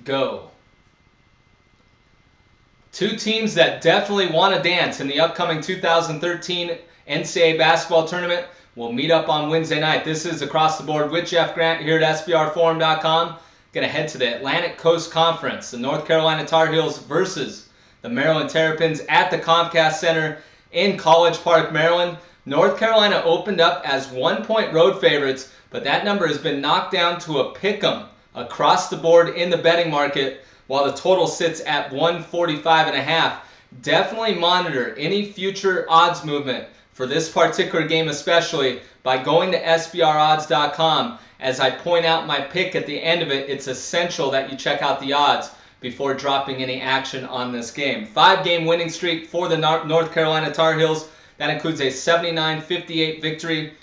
go. Two teams that definitely want to dance in the upcoming 2013 NCAA basketball tournament will meet up on Wednesday night. This is Across the Board with Jeff Grant here at SBRforum.com. Going to head to the Atlantic Coast Conference. The North Carolina Tar Heels versus the Maryland Terrapins at the Comcast Center in College Park, Maryland. North Carolina opened up as 1-point road favorites, but that number has been knocked down to a pick'em across the board in the betting market, while the total sits at 145.5. Definitely monitor any future odds movement for this particular game, especially by going to SBRodds.com. As I point out my pick at the end of it, it's essential that you check out the odds before dropping any action on this game. 5-game winning streak for the North Carolina Tar Heels. That includes a 79-58 victory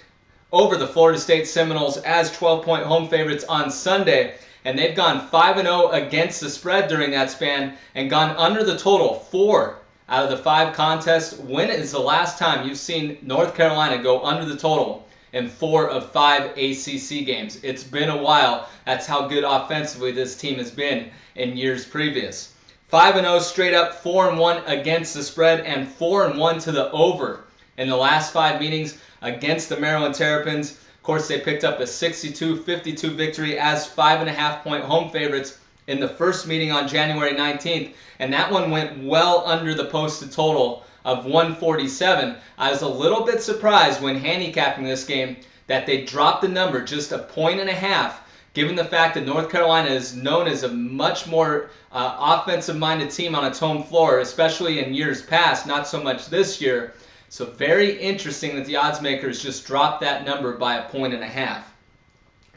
over the Florida State Seminoles as 12-point home favorites on Sunday. And they've gone 5-0 against the spread during that span and gone under the total 4 out of the 5 contests. When is the last time you've seen North Carolina go under the total in 4 of 5 ACC games? It's been a while. That's how good offensively this team has been in years previous. 5-0 straight up, 4-1 against the spread, and 4-1 to the over in the last 5 meetings against the Maryland Terrapins. Of course, they picked up a 62-52 victory as 5.5-point home favorites in the first meeting on January 19th, and that one went well under the posted total of 147. I was a little bit surprised when handicapping this game that they dropped the number just 1.5 points, given the fact that North Carolina is known as a much more offensive-minded team on its home floor, especially in years past, not so much this year. So very interesting that the odds makers just dropped that number by 1.5 points.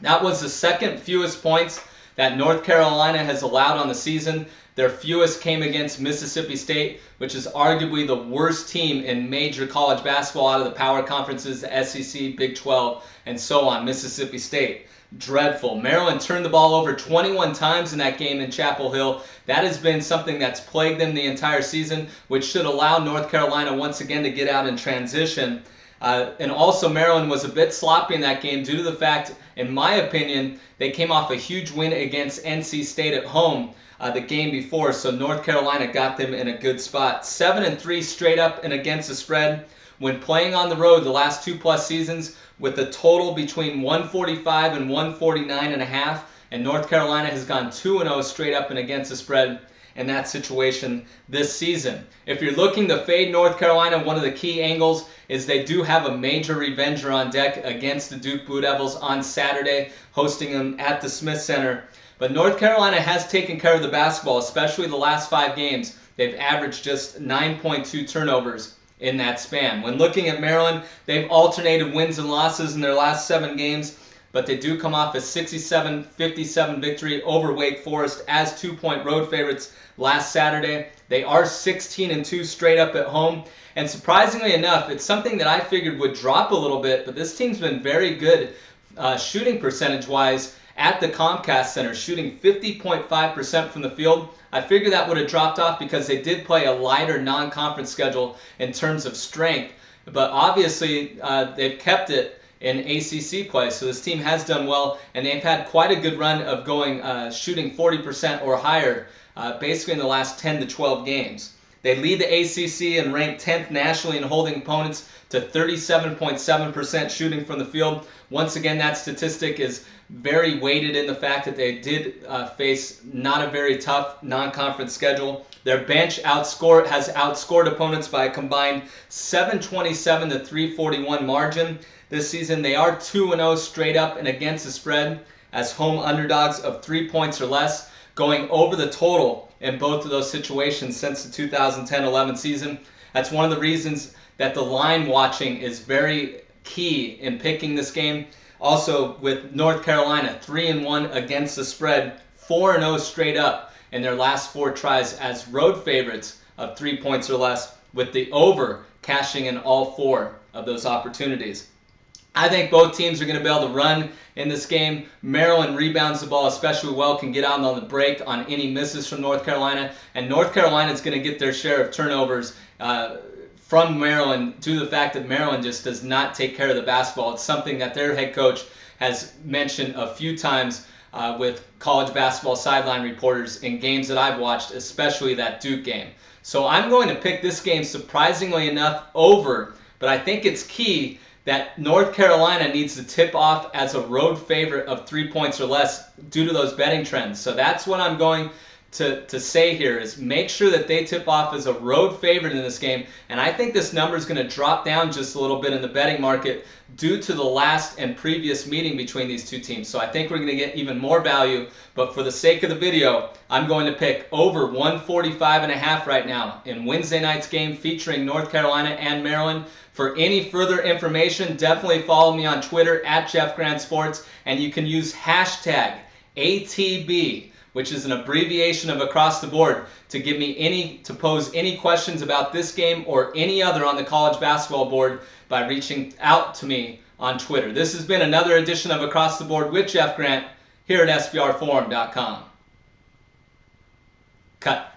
That was the second fewest points that North Carolina has allowed on the season. Their fewest came against Mississippi State, which is arguably the worst team in major college basketball out of the power conferences, the SEC, Big 12, and so on. Mississippi State, dreadful. Maryland turned the ball over 21 times in that game in Chapel Hill. That has been something that's plagued them the entire season, which should allow North Carolina once again to get out in transition. And also Maryland was a bit sloppy in that game due to the fact, in my opinion, they came off a huge win against NC State at home the game before, so North Carolina got them in a good spot. 7-3 straight up and against the spread. When playing on the road the last 2+ seasons, with a total between 145 and 149.5, and North Carolina has gone 2-0 straight up and against the spread in that situation this season. If you're looking to fade North Carolina, one of the key angles is they do have a major revenger on deck against the Duke Blue Devils on Saturday, hosting them at the Smith Center. But North Carolina has taken care of the basketball, especially the last 5 games. They've averaged just 9.2 turnovers in that span. When looking at Maryland, they've alternated wins and losses in their last 7 games, but they do come off a 67-57 victory over Wake Forest as 2-point road favorites last Saturday. They are 16-2 straight up at home, and surprisingly enough, it's something that I figured would drop a little bit, but this team's been very good shooting percentage-wise at the Comcast Center, shooting 50.5% from the field. I figured that would have dropped off because they did play a lighter non-conference schedule in terms of strength, but obviously they've kept it in ACC play, so this team has done well, and they've had quite a good run of going shooting 40% or higher basically in the last 10 to 12 games. They lead the ACC and rank 10th nationally in holding opponents to 37.7% shooting from the field. Once again, that statistic is very weighted in the fact that they did face not a very tough non-conference schedule. Their bench has outscored opponents by a combined 727 to 341 margin. This season, they are 2-0 straight up and against the spread as home underdogs of 3 points or less, going over the total in both of those situations since the 2010-11 season. That's one of the reasons that the line watching is very key in picking this game. Also, with North Carolina, 3-1 against the spread, 4-0 straight up in their last 4 tries as road favorites of 3 points or less, with the over cashing in all 4 of those opportunities. I think both teams are going to be able to run in this game. Maryland rebounds the ball especially well, can get out on the break on any misses from North Carolina, and North Carolina is going to get their share of turnovers from Maryland due to the fact that Maryland just does not take care of the basketball. It's something that their head coach has mentioned a few times with college basketball sideline reporters in games that I've watched, especially that Duke game. So I'm going to pick this game, surprisingly enough, over, but I think it's key that North Carolina needs to tip off as a road favorite of 3 points or less due to those betting trends. So that's what I'm going to say here, is make sure that they tip off as a road favorite in this game. And I think this number is going to drop down just a little bit in the betting market due to the last and previous meeting between these two teams. So I think we're going to get even more value. But for the sake of the video, I'm going to pick over 145.5 right now in Wednesday night's game featuring North Carolina and Maryland. For any further information, definitely follow me on Twitter at Jeff Grant Sports, and you can use hashtag ATB, which is an abbreviation of across the board, to give me to pose any questions about this game or any other on the college basketball board by reaching out to me on Twitter. This has been another edition of Across the Board with Jeff Grant here at SBRforum.com. Cut.